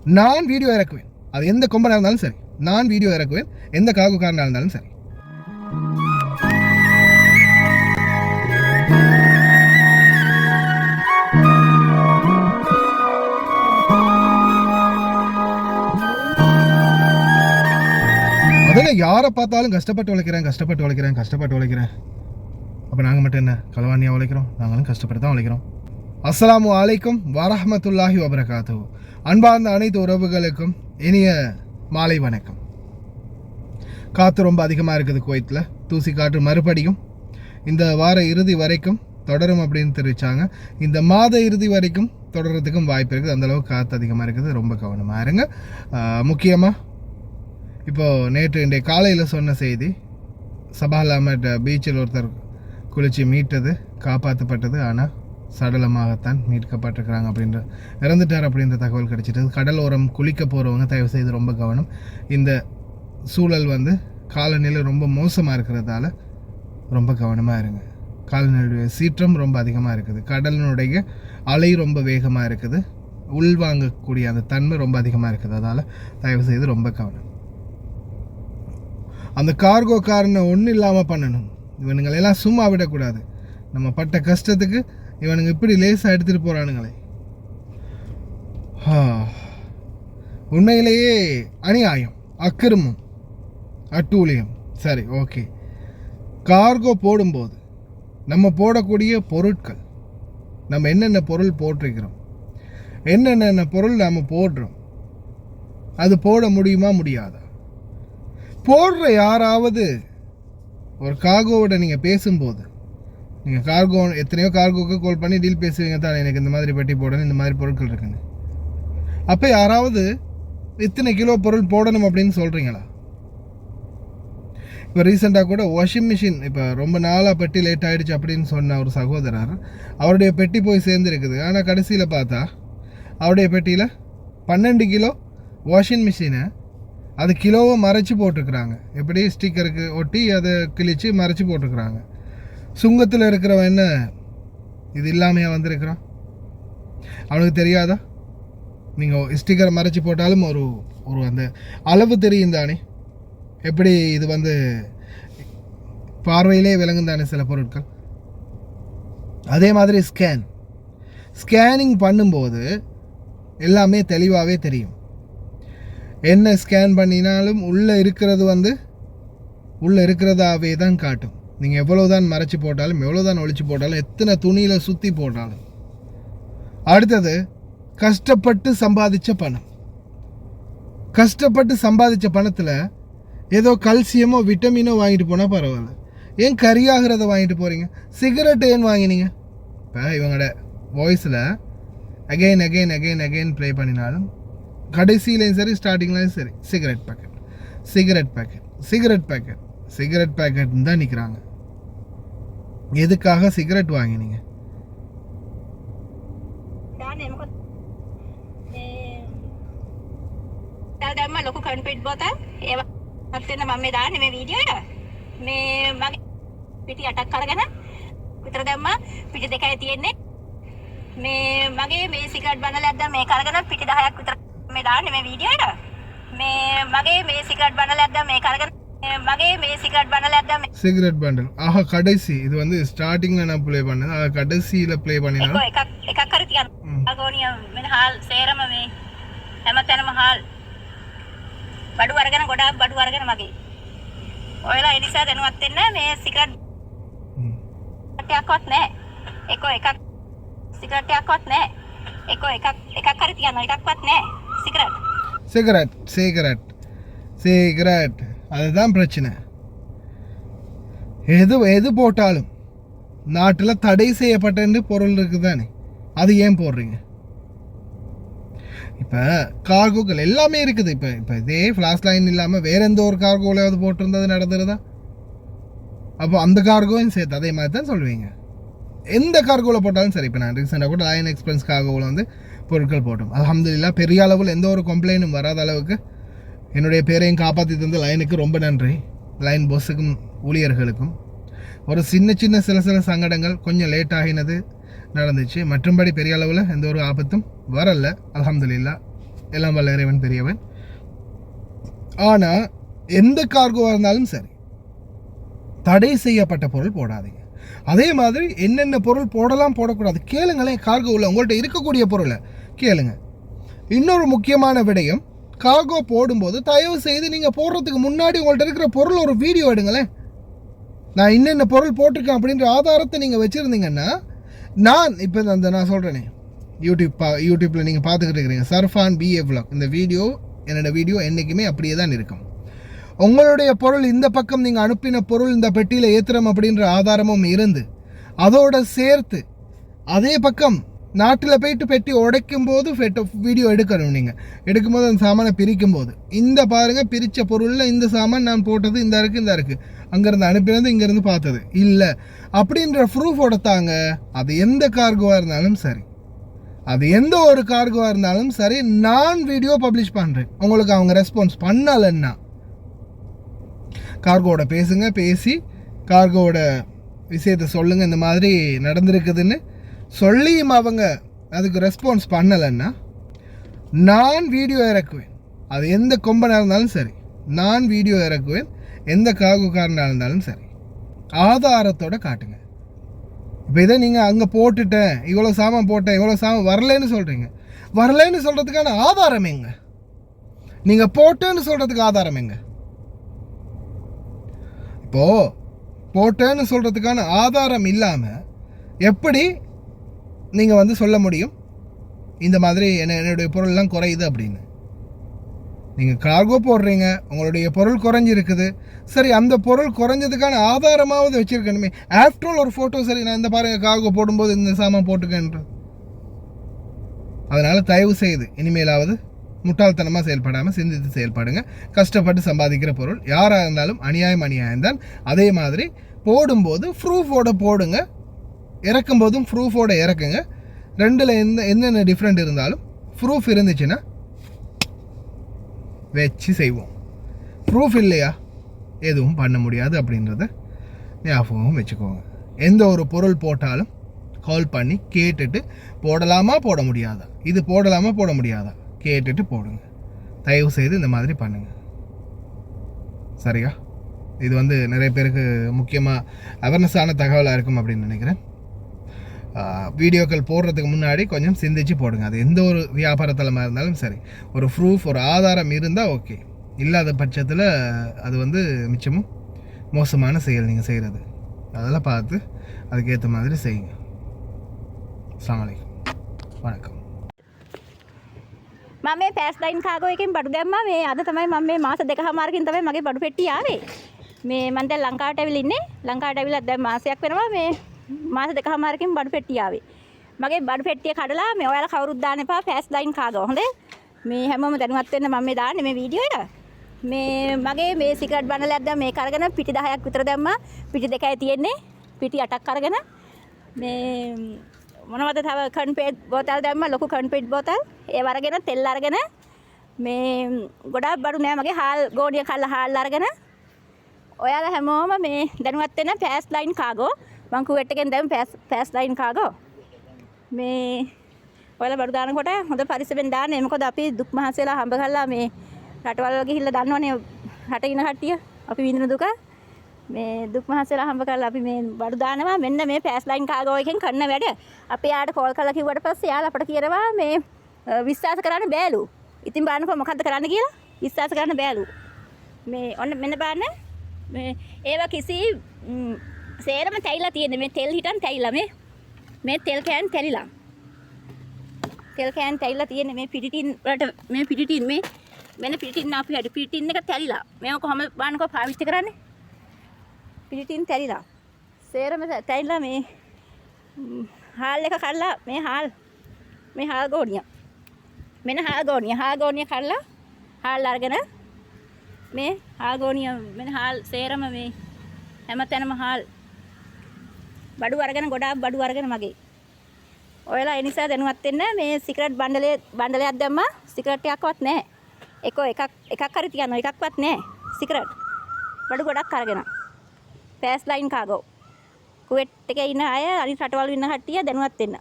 நான் வீடியோ இறக்குவேன். அது எந்த கொம்பனாக இருந்தாலும் சரி, நான் வீடியோ இறக்குவேன். எந்த காகுக்காரனாக இருந்தாலும் சரி. அதில் யாரை பார்த்தாலும் கஷ்டப்பட்டு உழைக்கிறேன். அப்போ நாங்கள் மட்டும் என்ன களவாணியாக உழைக்கிறோம்? நாங்களும் கஷ்டப்பட்டு தான் உழைக்கிறோம். அஸ்ஸலாமு அலைக்கும் வரஹ்மத்துல்லாஹி வபரகாத்துஹு. அன்பார்ந்த அனைத்து உறவுகளுக்கும் இனிய மாலை வணக்கம். காற்று ரொம்ப அதிகமாக இருக்குது குவைத்தில். தூசி காற்று மறுபடியும் இந்த வார இறுதி வரைக்கும் தொடரும் அப்படின்னு தெரிவித்தாங்க. இந்த மாத இறுதி வரைக்கும் தொடர்றதுக்கும் வாய்ப்பு இருக்குது. அந்தளவுக்கு காற்று அதிகமாக இருக்குது. ரொம்ப கவனமாக இருங்க. முக்கியமாக இப்போது நேற்று இன்றைய காலையில் சொன்ன செய்தி, சபால் அஹமட் பீச்சில் ஒருத்தர் குளித்து மீட்டது, காப்பாற்றப்பட்டது. ஆனால் சடலமாகத்தான் மீட்கப்பட்டிருக்கிறாங்க அப்படின்ற, இறந்துட்டார் அப்படின்ற தகவல் கிடைச்சிட்டது. கடலோரம் குளிக்க போகிறவங்க தயவு செய்து ரொம்ப கவனம். இந்த சூழல் காலநிலை ரொம்ப மோசமாக இருக்கிறதால ரொம்ப கவனமாக இருங்க. காலநிலை சீற்றம் ரொம்ப அதிகமாக இருக்குது. கடலினுடைய அலை ரொம்ப வேகமாக இருக்குது. உள்வாங்கக்கூடிய அந்த தன்மை ரொம்ப அதிகமாக இருக்குது. அதால் தயவு செய்து ரொம்ப கவனம். அந்த கார்கோக்காரனை ஒன்றும் இல்லாமல் பண்ணணும். இவனுங்களெல்லாம் சும்மா விடக்கூடாது. நம்ம பட்ட கஷ்டத்துக்கு இவனுங்க இப்படி லேசாக எடுத்துகிட்டு போகிறானுங்களே. உண்மையிலேயே அநியாயம், அக்கிரமம், அட்டூழியம். சரி, ஓகே. கார்கோ போடும்போது நம்ம போடக்கூடிய பொருட்கள், நம்ம என்னென்ன பொருள் போட்டிருக்கிறோம், என்னென்ன பொருள் நாம் போடுறோம், அது போட முடியுமா முடியாதா? போடுற யாராவது ஒரு கார்கோவோட நீங்கள் பேசும்போது, நீங்கள் கார்கோ எத்தனையோ கார்கோவுக்கு கால் பண்ணி டீல் பேசுவீங்க தான், எனக்கு இந்த மாதிரி பெட்டி போடணும், இந்த மாதிரி பொருட்கள் இருக்குன்னு. அப்போ யாராவது இத்தனை கிலோ பொருள் போடணும் அப்படின்னு சொல்கிறீங்களா? இப்போ ரீசெண்டாக கூட வாஷிங் மிஷின், இப்போ ரொம்ப நாளாக பெட்டி லேட் ஆகிடுச்சு அப்படின்னு சொன்ன ஒரு சகோதரர், அவருடைய பெட்டி போய் சேர்ந்துருக்குது. ஆனால் கடைசியில் பார்த்தா அவருடைய பெட்டியில் 12 கிலோ வாஷிங் மிஷினை அது கிலோவை மறைச்சி போட்டிருக்கிறாங்க. எப்படி ஸ்டிக்கருக்கு ஒட்டி அதை கிழித்து மறைச்சி போட்டிருக்கிறாங்க. சுங்கத்தில் இருக்கிறவன் என்ன இது இல்லாமையாக வந்திருக்கிறான்? அவனுக்கு தெரியாதா? நீங்கள் ஸ்டிக்கரை மறைச்சி போட்டாலும் ஒரு ஒரு அந்த அளவு தெரியும் தானே. எப்படி இது பார்வையிலே விளங்கும் தானே சில பொருட்கள். அதே மாதிரி ஸ்கேனிங் பண்ணும்போது எல்லாமே தெளிவாகவே தெரியும். என்ன ஸ்கேன் பண்ணினாலும் உள்ளே இருக்கிறதாவே தான் காட்டும். நீங்கள் எவ்வளோ தான் மறைச்சி போட்டாலும், எவ்வளோ தான் ஒழிச்சு போட்டாலும், எத்தனை துணியில் சுற்றி போட்டாலும். அடுத்தது, கஷ்டப்பட்டு சம்பாதிச்ச பணம். கஷ்டப்பட்டு சம்பாதிச்ச பணத்தில் ஏதோ கல்சியமோ விட்டமினோ வாங்கிட்டு போனால் பரவாயில்ல. ஏன் கரியாகிறத வாங்கிட்டு போகிறீங்க? சிகரெட் ஏன் வாங்கினீங்க? இப்போ இவங்களோட வாய்ஸில் அகெயின் ப்ளே பண்ணினாலும் கடைசியிலையும் சரி ஸ்டார்டிங்லையும் சரி சிகரெட் பேக்கெட் தான் நிற்கிறாங்க. எதுக்காக சிகரெட் வாங்கினீங்க? ලොකු කන්පිට් බෝතල් ඒවා අත්වෙන්න මම මේ දාන්නේ මේ වීඩියෝ එක. මේ මගේ පිටි 8ක් අරගෙන විතර දැම්මා. පිටි දෙකයි තියෙන්නේ. මේ මගේ මේ සිගරට් බණලයක් දැන් මේක අරගෙන පිටි 10ක් විතර මේ දාන්නේ මේ වීඩියෝ එක. මේ මගේ මේ සිගරට් බණලයක් දැන් මේක අරගෙන මගේ මේ සිගරට් බණලයක් දැන් சிகரெட் பண்டல். கடைசி இது ஸ்டார்டிங்ல நான் ப்ளே பண்ணேன். கடைசியில ப்ளே பண்ணினா එකක් හරි තියන්න. අගෝනිය මෙන්න හාල් සේරම මේ හැමතැනම හාල් බඩු අරගෙන ගොඩාක් බඩු අරගෙන මගේ. ඔයලා ඒ නිසා දැනුවත් වෙන්න මේ සිගරට් එකක්වත් නැහැ. එකක් සිගරට් එකක්වත් නැහැ. එකක් හරි තියන්න එකක්වත් නැහැ. சிகரெட் அதுதான் பிரச்சனை. எது போட்டாலும் நாட்டில் தடை செய்யப்பட்ட பொருள் இருக்குதானே, அது ஏன் போடுறீங்க? இப்போ கார்கோக்கள் எல்லாமே இருக்குது. இப்போ இதே ஃப்ளாஷ் லைன் இல்லாமல் வேற எந்த ஒரு கார்கோவிலாவது போட்டிருந்தது நடந்துருதா? அப்போ அந்த கார்கோவும் சேர்த்து அதே மாதிரி தான் சொல்லுவீங்க. எந்த கார்கோவில் போட்டாலும் சரி. இப்போ நான் ரீசெண்டாக கூட லயன் எக்ஸ்பிரஸ் கார்கோவில் பொருட்கள் போட்டோம். அல்ஹம்துலில்லாஹ் பெரிய அளவில் எந்த ஒரு கம்ப்ளைண்ட்டும் வராத அளவுக்கு என்னுடைய பேரையும் காப்பாற்றி தந்த லைனுக்கு ரொம்ப நன்றி. லைன் பாஸுக்கும் ஊழியர்களுக்கும். ஒரு சின்ன சில சங்கடங்கள் கொஞ்சம் லேட் ஆகினது நடந்துச்சு. மற்றும்படி பெரிய அளவில் எந்த ஒரு ஆபத்தும் வரல அல்ஹம்துலில்லாஹ். எல்லாம் வல்ல இறைவன் பெரியவன். ஆனால் எந்த கார்கோவாக இருந்தாலும் சரி, தடை செய்யப்பட்ட பொருள் போடாதீங்க. அதே மாதிரி என்னென்ன பொருள் போடலாம் போடக்கூடாது கேளுங்களேன். கார்கோவில் உங்கள்கிட்ட இருக்கக்கூடிய பொருளை கேளுங்க. இன்னொரு முக்கியமான விடயம், கார்கோ போடும்போது தயவு செய்து நீங்கள் போடுறதுக்கு முன்னாடி உங்கள்கிட்ட இருக்கிற பொருள் ஒரு வீடியோ எடுங்களேன். நான் என்னென்ன பொருள் போட்டிருக்கேன் அப்படின்ற ஆதாரத்தை நீங்கள் வச்சுருந்தீங்கன்னா, நான் இப்போ நான் சொல்கிறேனே, யூடியூப்பில் நீங்கள் பார்த்துக்கிட்டு இருக்கிறீங்க சர்ஃபான் BA vlog, இந்த வீடியோ என்னோடய வீடியோ என்றைக்குமே அப்படியே தான் இருக்கும். உங்களுடைய பொருள் இந்த பக்கம் நீங்கள் அனுப்பின பொருள் இந்த பெட்டியில் ஏற்றுறோம் அப்படின்ற ஆதாரமும் இருந்து, அதோடு சேர்த்து அதே பக்கம் நாட்டில் போயிட்டு பெட்டி உடைக்கும் போது வீடியோ எடுக்கணும். நீங்கள் எடுக்கும்போது அந்த சாமானை பிரிக்கும் போது இந்த பாருங்கள், பிரித்த பொருளில் இந்த சாமான் நான் போட்டது இந்த இருக்குது, அங்கேருந்து அனுப்பினது இங்கேருந்து பார்த்தது இல்லை அப்படின்ற ப்ரூஃபோட தாங்க. அது எந்த கார்கோவாக இருந்தாலும் சரி, அது எந்த ஒரு கார்கோவாக இருந்தாலும் சரி, நான் வீடியோ பப்ளிஷ் பண்ணுறேன். உங்களுக்கு அவங்க ரெஸ்பான்ஸ் பண்ணலைன்னா கார்கோவோட பேசுங்க, பேசி கார்கோவோட விஷயத்தை சொல்லுங்கள், இந்த மாதிரி நடந்திருக்குதுன்னு சொல்லியும் அவங்க அதுக்கு ரெஸ்பான்ஸ் பண்ணலைன்னா நான் வீடியோ இறக்குவேன். அது எந்த கொம்பனாக இருந்தாலும் சரி, நான் வீடியோ இறக்குவேன். எந்த கார்கோக்காரனாக இருந்தாலும் சரி, ஆதாரத்தோடு காட்டுங்க. இப்போ இதை நீங்கள் அங்கே போட்டுட்டேன், இவ்வளோ சாமான் போட்டேன், இவ்வளோ சாமான் வரலன்னு சொல்கிறீங்க. வரலன்னு சொல்கிறதுக்கான ஆதாரம் எங்க? நீங்கள் போட்டேன்னு சொல்கிறதுக்கு ஆதாரம் எங்க? இப்போது போட்டேன்னு சொல்கிறதுக்கான ஆதாரம் இல்லாமல் எப்படி நீங்கள் சொல்ல முடியும் இந்த மாதிரி என்னுடைய பொருள்லாம் குறையுது அப்படின்னு? நீங்கள் கார்கோ போடுறீங்க, உங்களுடைய பொருள் குறைஞ்சிருக்குது, சரி அந்த பொருள் குறைஞ்சதுக்கான ஆதாரமாவது வச்சுருக்கணுமே. ஆஃப்டர் ஆல் ஒரு ஃபோட்டோ, சரி நான் இந்த பாருங்கள் கார்கோ போடும்போது இந்த சாமான் போட்டுக்கன்ற. அதனால் தயவு செய்து இனிமேலாவது முட்டாள்தனமாக செயல்படாமல் சிந்தித்து செயல்படுங்க. கஷ்டப்பட்டு சம்பாதிக்கிற பொருள் யாராக இருந்தாலும் அநியாயம்தான். அதே மாதிரி போடும்போது ப்ரூஃபோட போடுங்க, இறக்கும்போதும் ப்ரூஃபோட இறக்குங்க. ரெண்டில் என்னென்ன டிஃப்ரெண்ட் இருந்தாலும் ப்ரூஃப் இருந்துச்சுன்னா வச்சு செய்வோம். ப்ரூஃப் இல்லையா எதுவும் பண்ண முடியாது அப்படின்றத ஞாபகம் வச்சுக்கோங்க. எந்த ஒரு பொருள் போட்டாலும் கால் பண்ணி கேட்டுட்டு போடலாமா போட முடியாதா, இது போடலாமா போட முடியாதா கேட்டுட்டு போடுங்க. தயவு செய்து இந்த மாதிரி பண்ணுங்க, சரியா? இது நிறைய பேருக்கு முக்கியமாக அவேர்னஸான தகவலாக இருக்கும் அப்படின்னு நினைக்கிறேன். வீடியோக்கள் போடுறதுக்கு முன்னாடி கொஞ்சம் சிந்திச்சு போடுங்க. அது எந்த ஒரு வியாபாரத்தலமாக இருந்தாலும் சரி, ஒரு ப்ரூஃப், ஒரு ஆதாரம் இருந்தால் ஓகே. இல்லாத பட்சத்தில் அது மிச்சமும் மோசமான செயல் நீங்கள் செய்கிறது. அதெல்லாம் பார்த்து அதுக்கேற்ற மாதிரி செய்யுங்க. அஸ்ஸலாமு அலைக்கும், வணக்கம். මම මේ පෑස් ලයින් කාගෝ එකෙන් බඩු දැම්මා. මේ අද තමයි මම මේ මාස දෙකමාරකින් තමයි මගේ බඩු පෙට්ටිය ආවේ. මේ මම දැන් ලංකාවට ඇවිල්ලා ඉන්නේ. ලංකාවට ඇවිල්ලා දැන් මාසයක් වෙනවා. මේ මාස දෙකමාරකින් බඩු පෙට්ටිය ආවේ. මගේ බඩු පෙට්ටිය කඩලා මේ ඔයාලා කවුරුත් දාන්න එපා පෑස් ලයින් කාගෝ. හොඳේ? මේ හැමෝම දැනුවත් වෙන්න මම මේ දාන්නේ මේ වීඩියෝ එක. මේ මගේ මේ සිගරට් බණ්ඩලයක් දැන් මේක අරගෙන පිටි 10ක් විතර දැම්මා. පිටි දෙකයි තියෙන්නේ. පිටි 8ක් අරගෙන මේ මොනවද තව කන්පේට් බෝතල් දැම්මා, ලොකු කන්පේට් බෝතල්. ඒව අරගෙන තෙල් අරගෙන මේ ගොඩාක් බඩු නෑ මගේ හාල් ගෝණිය කල්ලා හාල් අරගෙන ඔයාලා හැමෝම මේ දැනුවත් වෙන පෑස් ලයින් කාගෝ. මං කුවෙට් එකෙන් දැම්ම පෑස් ලයින් කාගෝ. මේ ඔයාලා බඩු දානකොට හොඳ පරිස්සමෙන් දාන්න. මොකද අපි දුක් මහන්සියලා හම්බ කරලා මේ රටවල් වල ගිහිල්ලා දන්නවනේ රට ඉන කට්ටිය අපි විඳින දුක. මේ දුක් මහන්සියලා හම්බ කරලා අපි මේ බඩු දානවා. මෙන්න මේ පෑස් ලයින් කාගෝ එකෙන් කරන වැඩ. අපි යාට කෝල් කරලා කිව්වට පස්සේ යාලා අපට කියනවා මේ විශ්වාස කරන්න බෑලු. ඉතින් බලන්නකෝ මොකද්ද කරන්න කියලා. විශ්වාස කරන්න බෑලු. මේ ඔන්න මෙන්න බලන්න. මේ ඒව කිසි සේරම තැයිලා තියෙන්නේ. මේ තෙල් හිටන් තැයිලා මේ තෙල් කෑන් තැලිලා. තෙල් කෑන් තැයිලා තියෙන්නේ මේ පිටිටින් වලට. මේ පිටිටින් මේ මෙන්න පිටිටින් අපි හැටි පිටිටින් එක තැලිලා. මේක කොහොම බලන්නකෝ පාවිච්චි කරන්නේ. පිටිටින් තැලිලා. සේරම තැයිලා මේ හාල් එක කඩලා මේ හාල් ගෝණිය. මෙන්න හාල් ගෝණිය කඩලා හාල් අරගෙන මේ හාල් ගෝණිය මෙන්න හාල් සේරම මේ හැමතැනම හාල් බඩු අරගෙන ගොඩාක් බඩු අරගෙන මගේ. ඔයාලා ඒ නිසා දැනුවත් වෙන්න. මේ සිගරට් බණ්ඩලයක් දැම්මා. සිගරට් එකක්වත් නැහැ. එකක් හරි තියනවා. එකක්වත් නැහැ. සිගරට් බඩු ගොඩක් අරගෙන පෑස් ලයින් කාගෝ. කුවෙට් එකේ ඉන්න අය අනිත් රටවල් ඉන්න කට්ටිය දැනුවත් වෙන්න.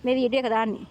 මේ වීඩියෝ එක දාන්නේ.